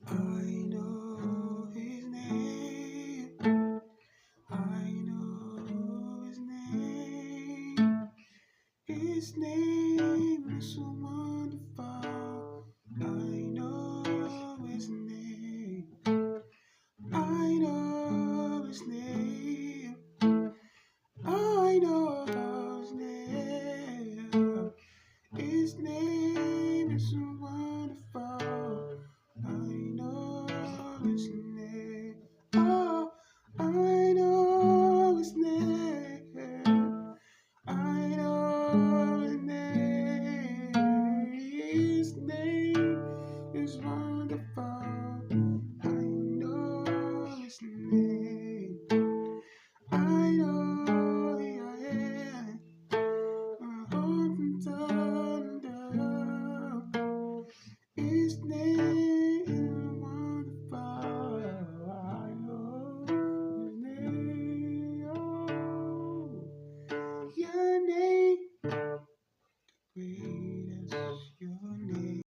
I know his name. I know his name. His name is so wonderful. I know his name. I know his name. I know his name. His name is so wonderful. I know his name. Oh, I know his name. I know his name. His name is wonderful. I know his name. I know I am. I hope and thunder. His name is wonderful. I know his name. Oh, your name.